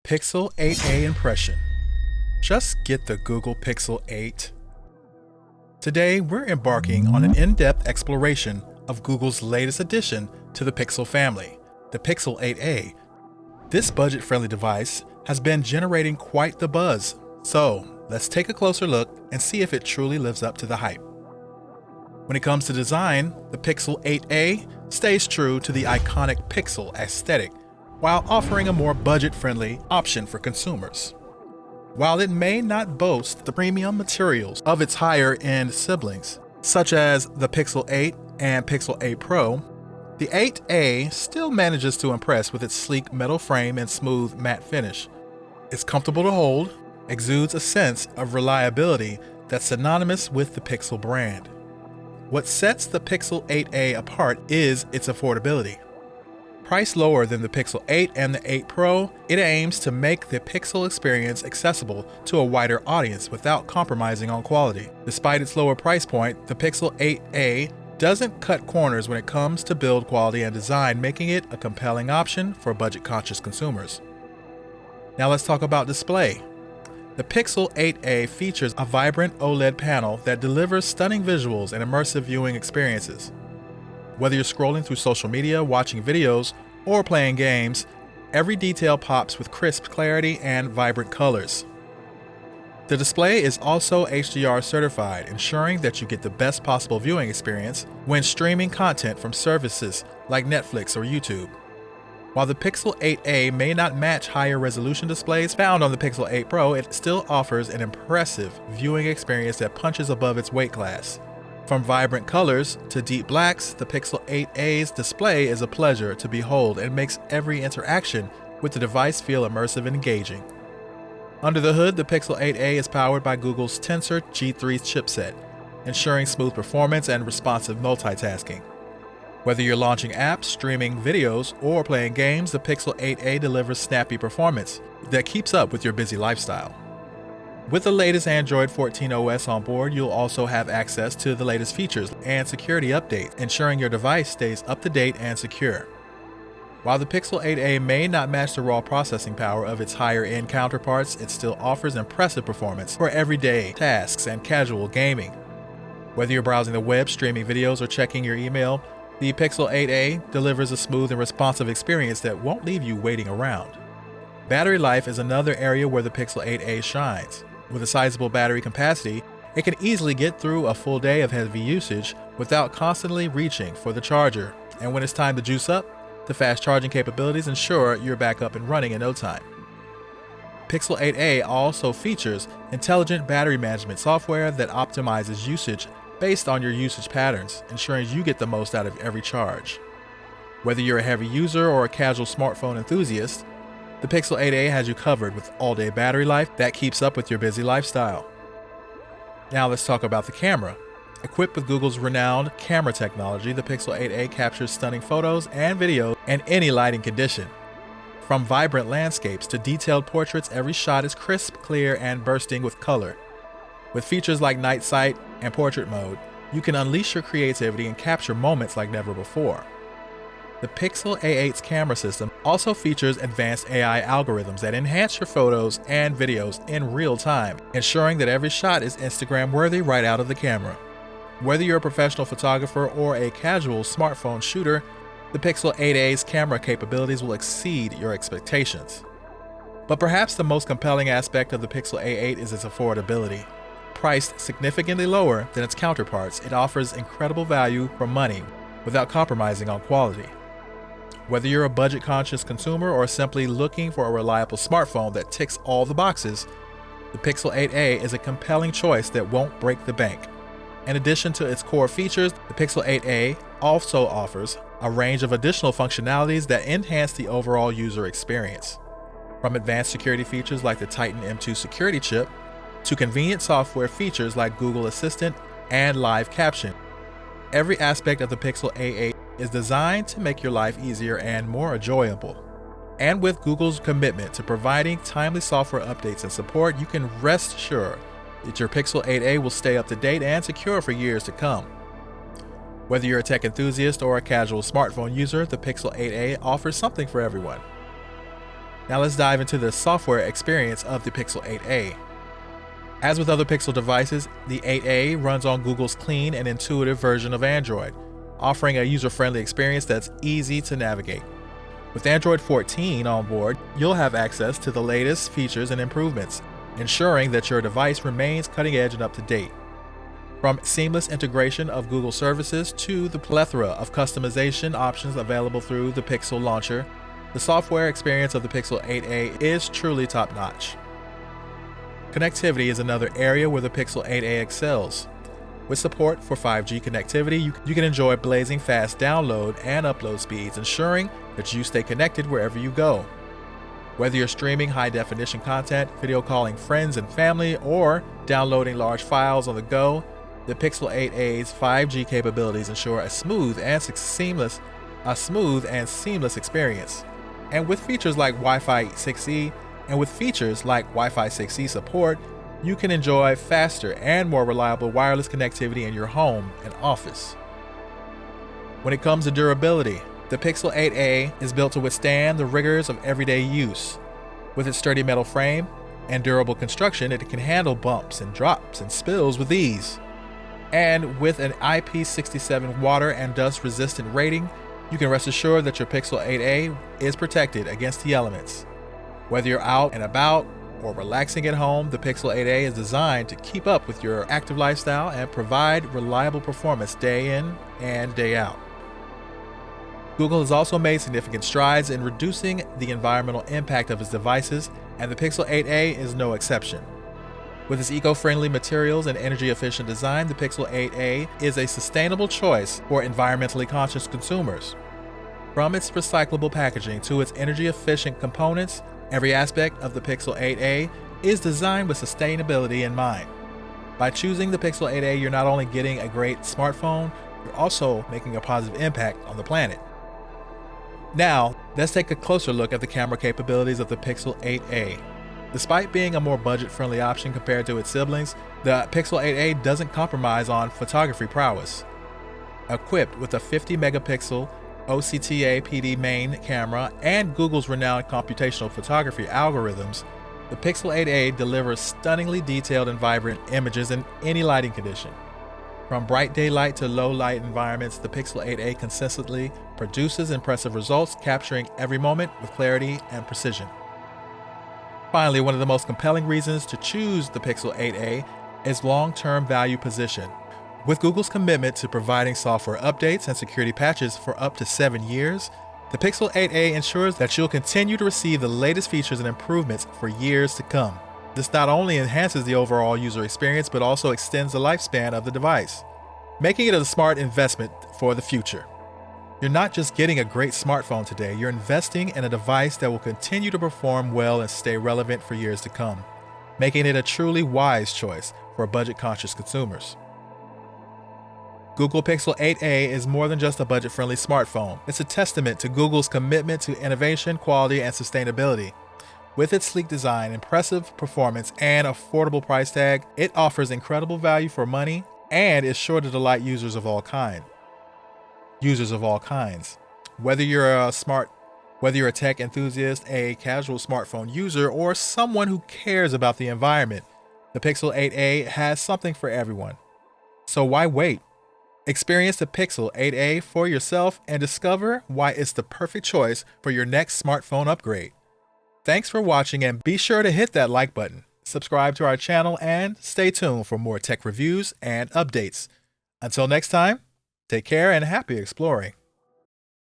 Pixel 8a impression. Just get the Google Pixel 8. Today, we're embarking on an in-depth exploration of Google's latest addition to the Pixel family, the Pixel 8a. This budget-friendly device has been generating quite the buzz, so let's take a closer look and see if it truly lives up to the hype. When it comes to design, the Pixel 8a stays true to the iconic Pixel aesthetic, while offering a more budget-friendly option for consumers. While it may not boast the premium materials of its higher-end siblings, such as the Pixel 8 and Pixel 8 Pro, the 8a still manages to impress with its sleek metal frame and smooth matte finish. It's comfortable to hold, exudes a sense of reliability that's synonymous with the Pixel brand. What sets the Pixel 8a apart is its affordability. Priced lower than the Pixel 8 and the 8 Pro, it aims to make the Pixel experience accessible to a wider audience without compromising on quality. Despite its lower price point, the Pixel 8a doesn't cut corners when it comes to build quality and design, making it a compelling option for budget-conscious consumers. Now let's talk about display. The Pixel 8a features a vibrant OLED panel that delivers stunning visuals and immersive viewing experiences. Whether you're scrolling through social media, watching videos, or playing games, every detail pops with crisp clarity and vibrant colors. The display is also HDR certified, ensuring that you get the best possible viewing experience when streaming content from services like Netflix or YouTube. While the Pixel 8a may not match higher resolution displays found on the Pixel 8 Pro, it still offers an impressive viewing experience that punches above its weight class. From vibrant colors to deep blacks, the Pixel 8a's display is a pleasure to behold and makes every interaction with the device feel immersive and engaging. Under the hood, the Pixel 8a is powered by Google's Tensor G3 chipset, ensuring smooth performance and responsive multitasking. Whether you're launching apps, streaming videos, or playing games, the Pixel 8a delivers snappy performance that keeps up with your busy lifestyle. With the latest Android 14 OS on board, you'll also have access to the latest features and security updates, ensuring your device stays up to date and secure. While the Pixel 8a may not match the raw processing power of its higher-end counterparts, it still offers impressive performance for everyday tasks and casual gaming. Whether you're browsing the web, streaming videos, or checking your email, the Pixel 8a delivers a smooth and responsive experience that won't leave you waiting around. Battery life is another area where the Pixel 8a shines. With a sizable battery capacity, it can easily get through a full day of heavy usage without constantly reaching for the charger. And when it's time to juice up, the fast charging capabilities ensure you're back up and running in no time. Pixel 8a also features intelligent battery management software that optimizes usage based on your usage patterns, ensuring you get the most out of every charge. Whether you're a heavy user or a casual smartphone enthusiast, the Pixel 8a has you covered with all-day battery life that keeps up with your busy lifestyle. Now let's talk about the camera. Equipped with Google's renowned camera technology, the Pixel 8a captures stunning photos and videos in any lighting condition. From vibrant landscapes to detailed portraits, every shot is crisp, clear, and bursting with color. With features like night sight and portrait mode, you can unleash your creativity and capture moments like never before. The Pixel A8's camera system also features advanced AI algorithms that enhance your photos and videos in real time, ensuring that every shot is Instagram-worthy right out of the camera. Whether you're a professional photographer or a casual smartphone shooter, the Pixel 8a's camera capabilities will exceed your expectations. But perhaps the most compelling aspect of the Pixel A8 is its affordability. Priced significantly lower than its counterparts, it offers incredible value for money without compromising on quality. Whether you're a budget-conscious consumer or simply looking for a reliable smartphone that ticks all the boxes, the Pixel 8a is a compelling choice that won't break the bank. In addition to its core features, the Pixel 8a also offers a range of additional functionalities that enhance the overall user experience. From advanced security features like the Titan M2 security chip, to convenient software features like Google Assistant and Live Caption, every aspect of the Pixel A8 is designed to make your life easier and more enjoyable. And with Google's commitment to providing timely software updates and support, you can rest assured that your Pixel 8a will stay up to date and secure for years to come. Whether you're a tech enthusiast or a casual smartphone user, the Pixel 8a offers something for everyone. Now let's dive into the software experience of the Pixel 8a. As with other Pixel devices, the 8a runs on Google's clean and intuitive version of Android, offering a user-friendly experience that's easy to navigate. With Android 14 on board, you'll have access to the latest features and improvements, ensuring that your device remains cutting-edge and up-to-date. From seamless integration of Google services to the plethora of customization options available through the Pixel launcher, the software experience of the Pixel 8a is truly top-notch. Connectivity is another area where the Pixel 8a excels. With support for 5G connectivity, you can enjoy blazing fast download and upload speeds, ensuring that you stay connected wherever you go. Whether you're streaming high-definition content, video calling friends and family, or downloading large files on the go, the Pixel 8a's 5G capabilities ensure a smooth and seamless experience. And with features like Wi-Fi 6E support, you can enjoy faster and more reliable wireless connectivity in your home and office. When it comes to durability, the Pixel 8a is built to withstand the rigors of everyday use. With its sturdy metal frame and durable construction, it can handle bumps and drops and spills with ease. And with an IP67 water and dust resistant rating, you can rest assured that your Pixel 8a is protected against the elements. Whether you're out and about or relaxing at home, the Pixel 8a is designed to keep up with your active lifestyle and provide reliable performance day in and day out. Google has also made significant strides in reducing the environmental impact of its devices, and the Pixel 8a is no exception. With its eco-friendly materials and energy-efficient design, the Pixel 8a is a sustainable choice for environmentally conscious consumers. From its recyclable packaging to its energy-efficient components, every aspect of the Pixel 8a is designed with sustainability in mind. By choosing the Pixel 8a, you're not only getting a great smartphone, you're also making a positive impact on the planet. Now, let's take a closer look at the camera capabilities of the Pixel 8a. Despite being a more budget-friendly option compared to its siblings, the Pixel 8a doesn't compromise on photography prowess. Equipped with a 50-megapixel OCTA PD main camera and Google's renowned computational photography algorithms, the Pixel 8a delivers stunningly detailed and vibrant images in any lighting condition. From bright daylight to low light environments, the Pixel 8a consistently produces impressive results, capturing every moment with clarity and precision. Finally, one of the most compelling reasons to choose the Pixel 8a is long-term value position. With Google's commitment to providing software updates and security patches for up to 7 years, the Pixel 8a ensures that you'll continue to receive the latest features and improvements for years to come. This not only enhances the overall user experience, but also extends the lifespan of the device, making it a smart investment for the future. You're not just getting a great smartphone today, you're investing in a device that will continue to perform well and stay relevant for years to come, making it a truly wise choice for budget-conscious consumers. Google Pixel 8a is more than just a budget-friendly smartphone. It's a testament to Google's commitment to innovation, quality, and sustainability. With its sleek design, impressive performance, and affordable price tag, it offers incredible value for money and is sure to delight users of all kinds. Whether you're a tech enthusiast, a casual smartphone user, or someone who cares about the environment, the Pixel 8a has something for everyone. So why wait? Experience the Pixel 8a for yourself and discover why it's the perfect choice for your next smartphone upgrade. Thanks for watching, and be sure to hit that like button, subscribe to our channel, and stay tuned for more tech reviews and updates. Until next time, take care and happy exploring.